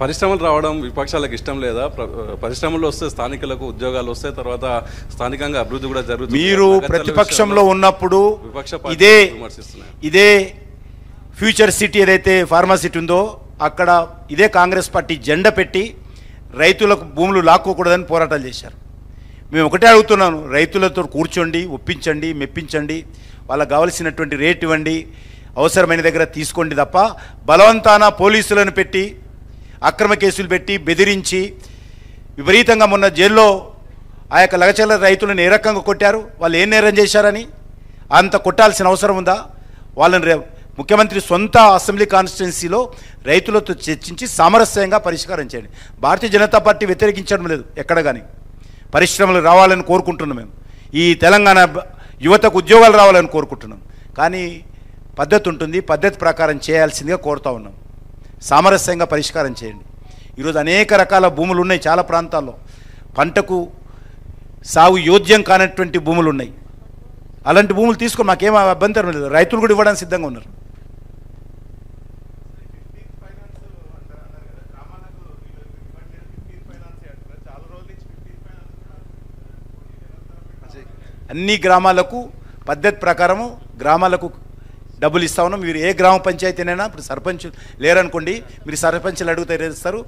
పరిశ్రమలు రావడం విపక్షాలకు ఇష్టం లేదా? పరిశ్రమలు వస్తే స్థానికులకు ఉద్యోగాలు వస్తాయి, తర్వాత స్థానికంగా అభివృద్ధి కూడా జరుగుతుంది. మీరు ప్రతిపక్షంలో ఉన్నప్పుడు ఇదే ఫ్యూచర్ సిటీ ఏదైతే ఫార్మా సిటీ ఉందో అక్కడ ఇదే కాంగ్రెస్ పార్టీ జెండా పెట్టి రైతులకు భూములు లాక్కోకూడదని పోరాటాలు చేశారు. మేము ఒకటే అడుగుతున్నాను, రైతులతో కూర్చోండి, ఒప్పించండి, మెప్పించండి, వాళ్ళకు కావలసినటువంటి రేట్ ఇవ్వండి, అవసరమైన దగ్గర తీసుకోండి తప్ప బలవంతాన పోలీసులను పెట్టి అక్రమ కేసులు పెట్టి బెదిరించి విపరీతంగా మొన్న జైల్లో ఆ యొక్క లగచర్ల రైతులను ఏ రకంగా కొట్టారు, వాళ్ళు ఏం నేరం చేశారని అంత కొట్టాల్సిన అవసరం ఉందా? వాళ్ళని ముఖ్యమంత్రి సొంత అసెంబ్లీ కాన్స్టిట్యున్సీలో రైతులతో చర్చించి సామరస్యంగా పరిష్కారం చేయండి. భారతీయ జనతా పార్టీ వ్యతిరేకించడం లేదు ఎక్కడ కానీ, పరిశ్రమలు రావాలని కోరుకుంటున్నాం. మేము ఈ తెలంగాణ యువతకు ఉద్యోగాలు రావాలని కోరుకుంటున్నాం. కానీ పద్ధతి ఉంటుంది, పద్ధతి ప్రకారం చేయాల్సిందిగా కోరుతూ ఉన్నాం. సామరస్యంగా పరిష్కారం చేయండి. ఈరోజు అనేక రకాల భూములు ఉన్నాయి, చాలా ప్రాంతాల్లో పంటకు సాగు యోగ్యం కానటువంటి భూములు ఉన్నాయి. అలాంటి భూములు తీసుకొని మాకేం అభ్యంతరం లేదు, రైతులు కూడా ఇవ్వడానికి సిద్ధంగా ఉన్నారు. అన్ని గ్రామాలకు పద్ధతి ప్రకారము గ్రామాలకు డబ్బులు ఇస్తా ఉన్నాం. మీరు ఏ గ్రామ పంచాయతీనైనా ఇప్పుడు సర్పంచ్ లేరనుకోండి, మీరు సర్పంచ్లు అడిగితే ఇస్తారు.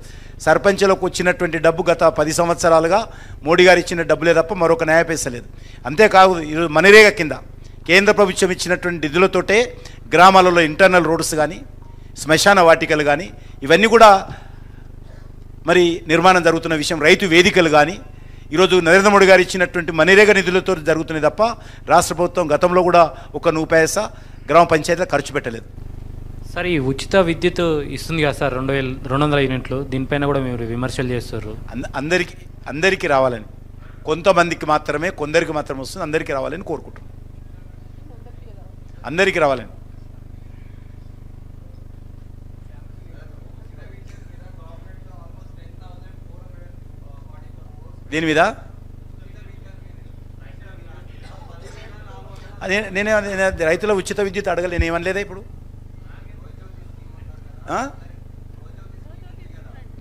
సర్పంచ్లకు వచ్చినటువంటి డబ్బు గత 10 సంవత్సరాలుగా మోడీ గారు ఇచ్చిన డబ్బులే తప్ప మరొక న్యాయ పైస లేదు. అంతేకాదు ఈరోజు మనరేగా కింద కేంద్ర ప్రభుత్వం ఇచ్చినటువంటి నిధులతోటే గ్రామాలలో ఇంటర్నల్ రోడ్స్ కానీ, శ్మశాన వాటికలు కానీ ఇవన్నీ కూడా మరి నిర్మాణం జరుగుతున్న విషయం. రైతు వేదికలు కానీ ఈరోజు నరేంద్ర మోడీ గారు ఇచ్చినటువంటి మనరేగా నిధులతో జరుగుతున్నాయి తప్ప రాష్ట్ర ప్రభుత్వం గతంలో కూడా ఒక రూపాయస గ్రామ పంచాయతీలో ఖర్చు పెట్టలేదు. సార్, ఈ ఉచిత విద్యుత్ ఇస్తుంది కదా సార్, 200 యూనిట్లు, దీనిపైన కూడా మీరు విమర్శలు చేస్తారు. అందరికీ రావాలని, కొంతమందికి మాత్రమే కొందరికి మాత్రమే వస్తుంది, అందరికీ రావాలని కోరుకుంటున్నాం. అందరికీ రావాలని. దీని మీద అదే నేను రైతుల ఉచిత విద్యుత్ అడగలే, నేను ఏమనలేదా ఇప్పుడు?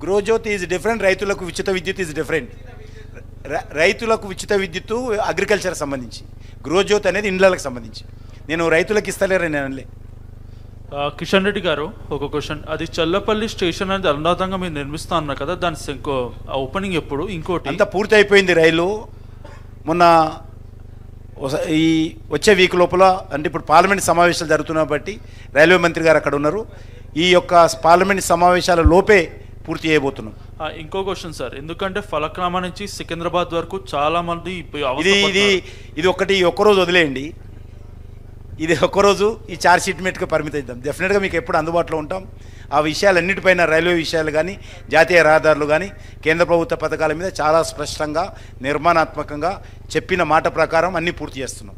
గృహజ్యోతి ఈజ్ డిఫరెంట్, రైతులకు ఉచిత విద్యుత్ ఈజ్ డిఫరెంట్. రైతులకు ఉచిత విద్యుత్తు అగ్రికల్చర్ సంబంధించి, గృహజ్యోతి అనేది ఇండ్లకు సంబంధించి. నేను రైతులకు ఇస్తలేరని నేను అనలే. కిషన్ రెడ్డి గారు, ఒక క్వశ్చన్. అది చల్లపల్లి స్టేషన్ అనేది అరుణాతంగా మీరు నిర్మిస్తా అన్నారు కదా, దాని ఓపెనింగ్ ఎప్పుడు? ఇంకోటి అంతా పూర్తి అయిపోయింది రైలు. మొన్న ఈ వచ్చే వీక్ లోపల, అంటే ఇప్పుడు పార్లమెంట్ సమావేశాలు జరుగుతున్న బట్టి రైల్వే మంత్రి గారు అక్కడ ఉన్నారు. ఈ యొక్క పార్లమెంట్ సమావేశాల లోపే పూర్తి చేయబోతున్నాం. ఇంకో క్వశ్చన్ సార్, ఎందుకంటే ఫలక్నామా నుంచి సికింద్రాబాద్ వరకు చాలా మంది ఇది ఒక్కరోజు వదిలేయండి. ఇది ఒక్కరోజు ఈ ఛార్జ్ షీట్ మీట్గా పరిమితం ఇద్దాం. డెఫినెట్గా మీకు ఎప్పుడు అందుబాటులో ఉంటాం. ఆ విషయాలన్నిటిపైన, రైల్వే విషయాలు కానీ, జాతీయ రహదారులు కానీ, కేంద్ర ప్రభుత్వ పథకాల మీద చాలా స్పష్టంగా నిర్మాణాత్మకంగా చెప్పిన మాట ప్రకారం అన్నీ పూర్తి చేస్తున్నాం.